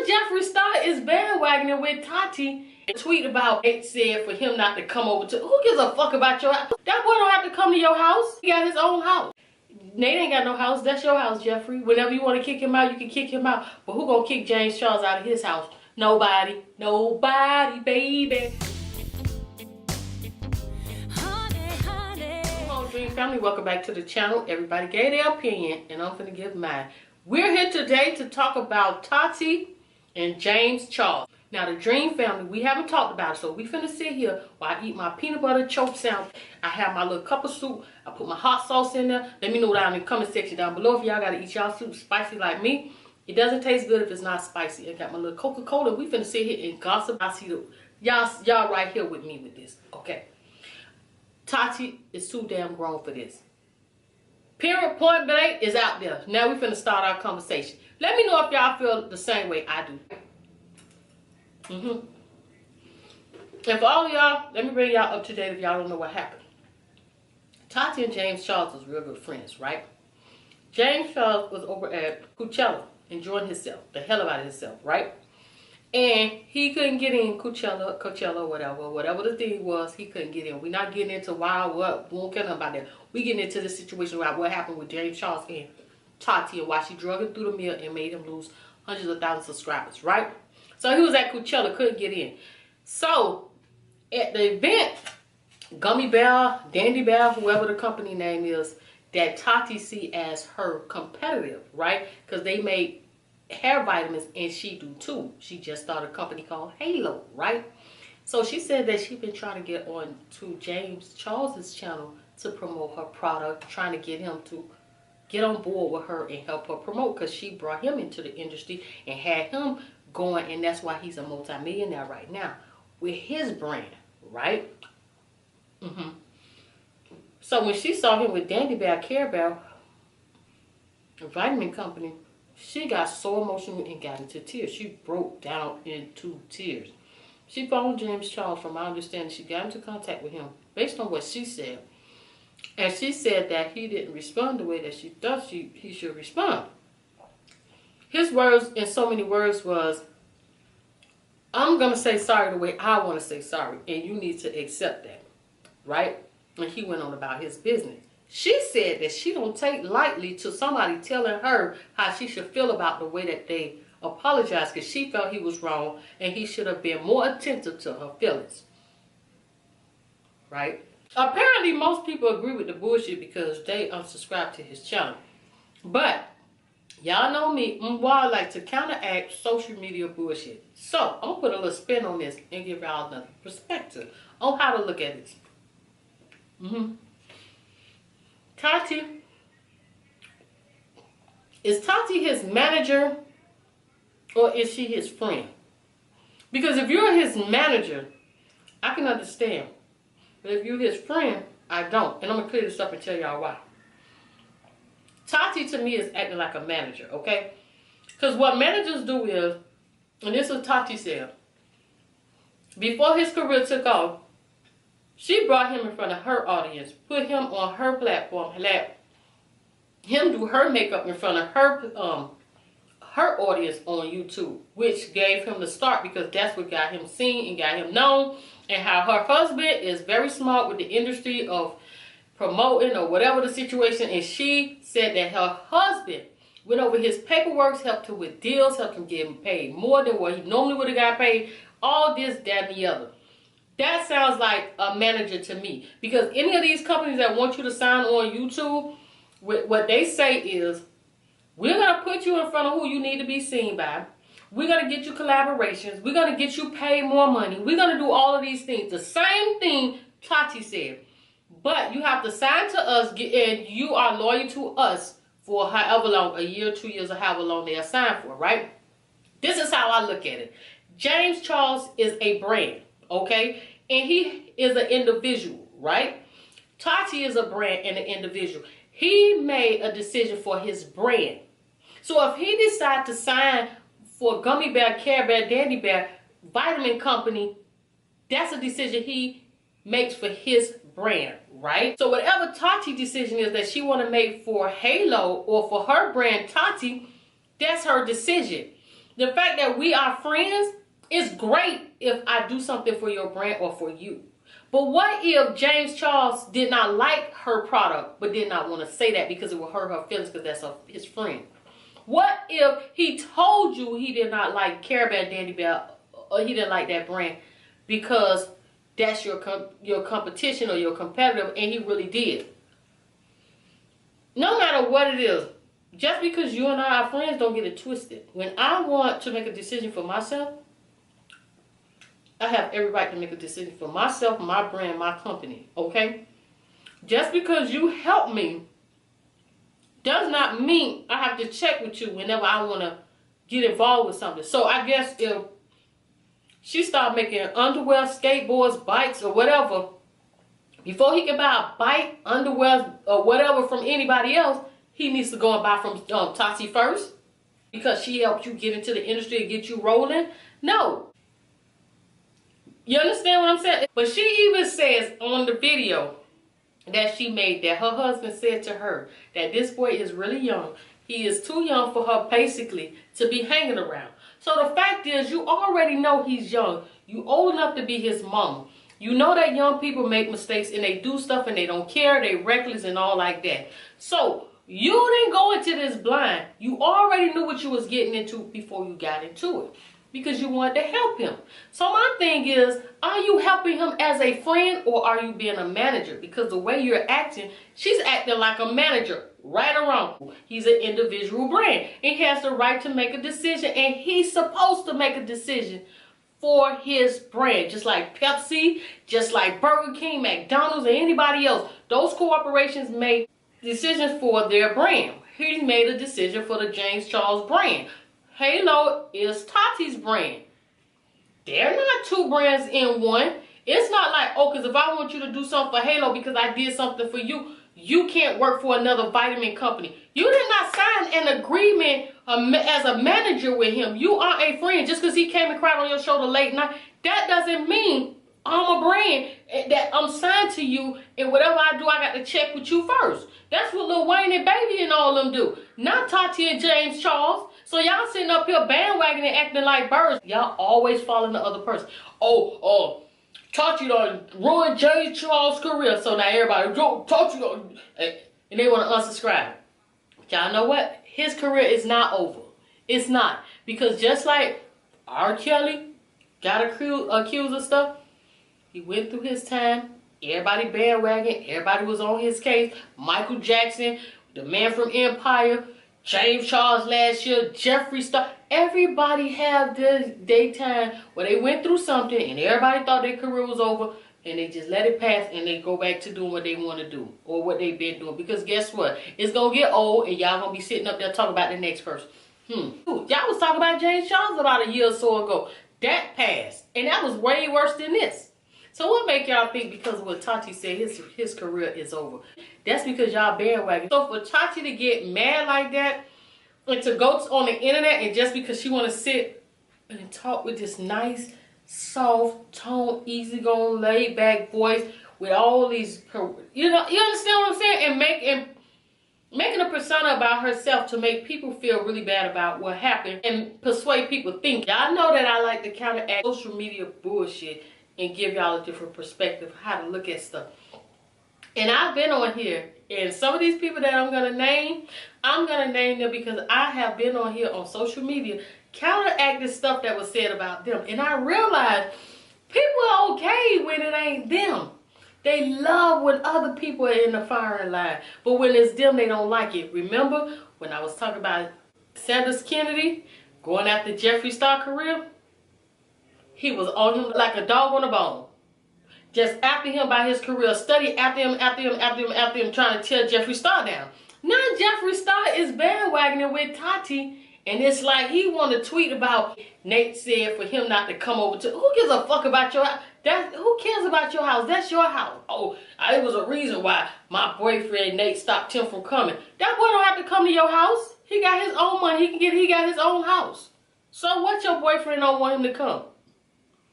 Jeffree Star is bandwagoning with Tati. A tweet about it said for him not to come over to. Who gives a fuck about your house? That boy don't have to come to your house. He got his own house. Nate ain't got no house. That's your house, Jeffree. Whenever you want to kick him out, you can kick him out. But who gonna kick James Charles out of his house? Nobody. Nobody, baby. Dream family, welcome back to the channel. Everybody gave their opinion and I'm gonna give mine. We're here today to talk about Tati and James Charles. Now the Dream family, we haven't talked about it, so we finna sit here while I eat my peanut butter choke sandwich. I have my little cup of soup. I put my hot sauce in there. Let me know down in the comment section down below if y'all gotta eat y'all soup spicy like me. It doesn't taste good if it's not spicy. I got my little Coca-Cola. We finna sit here and gossip. I see the y'all right here with me with this. Okay. Tati is too damn grown for this. Period, point blank is out there. Now we finna start our conversation. Let me know if y'all feel the same way I do. And for all of y'all, let me bring y'all up to date if y'all don't know what happened. Tati and James Charles was real good friends, right? James Charles was over at Coachella enjoying himself, the hell out of himself, right? And he couldn't get in Coachella, whatever the thing was, he couldn't get in. We're not getting into why, what, we won't care about that. We getting into the situation about what happened with James Charles and Tati and why she drug him through the mill and made him lose hundreds of thousands of subscribers, right? So he was at Coachella, couldn't get in. So at the event, Gummy Bear, Dandy Bear, whoever the company name is, that Tati see as her competitive, right? Because they made hair vitamins and she do too. She just started a company called Halo, right? So she said that she's been trying to get on to James Charles's channel to promote her product, trying to get him to get on board with her and help her promote, because she brought him into the industry and had him going, and that's why he's a multi-millionaire right now with his brand, right? So when she saw him with Dandy Bear, Care Bear, a vitamin company, she got so emotional and got into tears. She broke down into tears. She phoned James Charles, from my understanding. She got into contact with him based on what she said. And she said that he didn't respond the way that she thought he should respond. His words, in so many words, was, I'm going to say sorry the way I want to say sorry, and you need to accept that, right? And he went on about his business. She said that she don't take lightly to somebody telling her how she should feel about the way that they apologized, because she felt he was wrong and he should have been more attentive to her feelings. Right? Apparently, most people agree with the bullshit because they unsubscribe to his channel. But y'all know me, I like to counteract social media bullshit. So I'm gonna put a little spin on this and give y'all another perspective on how to look at this. Tati, is Tati his manager or is she his friend? Because if you're his manager, I can understand. But if you're his friend, I don't. And I'm going to clear this up and tell y'all why. Tati to me is acting like a manager, okay? Because what managers do is, and this is what Tati said, before his career took off, she brought him in front of her audience, put him on her platform, let him do her makeup in front of her audience on YouTube, which gave him the start, because that's what got him seen and got him known. And how her husband is very smart with the industry of promoting or whatever the situation. And she said that her husband went over his paperwork, helped her with deals, helped him get paid more than what he normally would have got paid. All this, that, and the other. That sounds like a manager to me. Because any of these companies that want you to sign on YouTube, what they say is, we're going to put you in front of who you need to be seen by. We're going to get you collaborations. We're going to get you paid more money. We're going to do all of these things. The same thing Tati said. But you have to sign to us and you are loyal to us for however long, a year, 2 years, or however long they are signed for, right? This is how I look at it. James Charles is a brand, okay? And he is an individual, right? Tati is a brand and an individual. He made a decision for his brand. So if he decides to sign for Gummy Bear, Care Bear, Dandy Bear, vitamin company, that's a decision he makes for his brand, right? So whatever Tati decision is that she want to make for Halo or for her brand Tati, that's her decision. The fact that we are friends is great if I do something for your brand or for you. But what if James Charles did not like her product, but did not want to say that because it would hurt her feelings because that's his friend? What if he told you he did not like Care Bear Dandy Bear, or he didn't like that brand because that's your competition or your competitor, and he really did? No matter what it is, just because you and I are friends, don't get it twisted. When I want to make a decision for myself, I have every right to make a decision for myself, my brand, my company, okay? Just because you help me does not mean I have to check with you whenever I want to get involved with something. So I guess if she started making underwear, skateboards, bikes, or whatever, before he can buy a bike, underwear, or whatever from anybody else, he needs to go and buy from Tati first because she helped you get into the industry and get you rolling. No. You understand what I'm saying? But she even says on the video that she made that her husband said to her that this boy is really young. He is too young for her basically to be hanging around. So the fact is, you already know he's young. You old enough to be his mama. You know that young people make mistakes and they do stuff and they don't care. They reckless and all like that. So you didn't go into this blind. You already knew what you was getting into before you got into it, because you wanted to help him. So my thing is, are you helping him as a friend or are you being a manager? Because the way you're acting, she's acting like a manager. Right or wrong, he's an individual brand. And he has the right to make a decision, and he's supposed to make a decision for his brand. Just like Pepsi, just like Burger King, McDonald's, and anybody else. Those corporations make decisions for their brand. He made a decision for the James Charles brand. Halo is Tati's brand. They're not two brands in one. It's not like, oh, because if I want you to do something for Halo because I did something for you, you can't work for another vitamin company. You did not sign an agreement as a manager with him. You are a friend. Just because he came and cried on your shoulder late night, that doesn't mean I'm a brand that I'm signed to you, and whatever I do, I got to check with you first. That's what Lil Wayne and Baby and all them do. Not Tati and James Charles. So y'all sitting up here bandwagoning and acting like birds. Y'all always following the other person. Oh, Tati done ruined James Charles' career. So now everybody, go, Tati done, and they want to unsubscribe. But y'all know what? His career is not over. It's not. Because just like R. Kelly got accused of stuff, he went through his time. Everybody bandwagon. Everybody was on his case. Michael Jackson, the man from Empire, James Charles last year, Jeffree Star. Everybody have their time where they went through something and everybody thought their career was over and they just let it pass and they go back to doing what they want to do or what they've been doing. Because guess what? It's going to get old and y'all going to be sitting up there talking about the next person. Y'all was talking about James Charles about a year or so ago. That passed. And that was way worse than this. So what make y'all think because of what Tati said his career is over? That's because y'all bandwagon. So for Tati to get mad like that and to go on the internet and just because she want to sit and talk with this nice, soft tone, easygoing, laid back voice with all these, you understand what I'm saying? And making a persona about herself to make people feel really bad about what happened and persuade people to think. Y'all know that I like to counteract social media bullshit and give y'all a different perspective how to look at stuff. And I've been on here, and some of these people that I'm going to name them because I have been on here on social media counteracting stuff that was said about them. And I realized people are okay when it ain't them. They love when other people are in the firing line. But when it's them, they don't like it. Remember when I was talking about Sanders Kennedy going after Jeffree Star career? He was on him like a dog on a bone. Just after him by his career. Study after him, trying to tear Jeffree Star down. Now Jeffree Star is bandwagoning with Tati. And it's like he want to tweet about Nate said for him not to come over to. Who gives a fuck about your house? Who cares about your house? That's your house. Oh, it was a reason why my boyfriend Nate stopped him from coming. That boy don't have to come to your house. He got his own money. He got his own house. So what your boyfriend don't want him to come?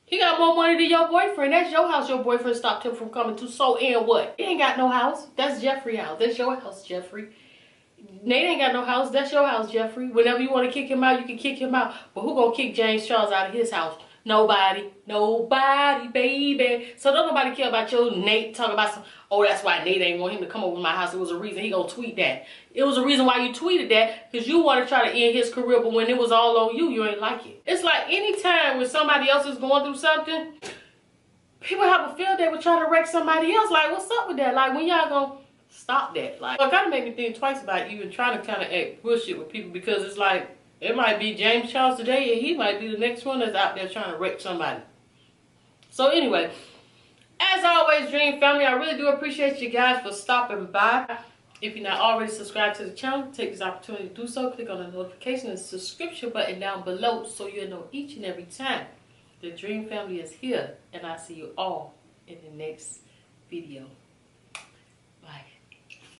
He got more money than your boyfriend. That's your house your boyfriend stopped him from coming to. So and what? He ain't got no house. That's Jeffrey's house. That's your house, Jeffree. Nate ain't got no house. That's your house, Jeffrey. Whenever you want to kick him out, you can kick him out. But who gonna kick James Charles out of his house? Nobody. Nobody, baby. So don't nobody care about your Nate talking about some, oh, that's why Nate ain't want him to come over to my house. It was a reason he gonna tweet that. It was a reason why you tweeted that, because you want to try to end his career, but when it was all on you, you ain't like it. It's like anytime when somebody else is going through something, people have a field day with trying to wreck somebody else. Like, what's up with that? Like, when y'all gonna stop that? Like, it kind of made me think twice about even trying to kind of act bullshit with people, because it's like, it might be James Charles today, and he might be the next one that's out there trying to wreck somebody. So anyway, as always, Dream Family, I really do appreciate you guys for stopping by. If you're not already subscribed to the channel, take this opportunity to do so. Click on the notification and subscription button down below so you'll know each and every time the Dream Family is here. And I'll see you all in the next video.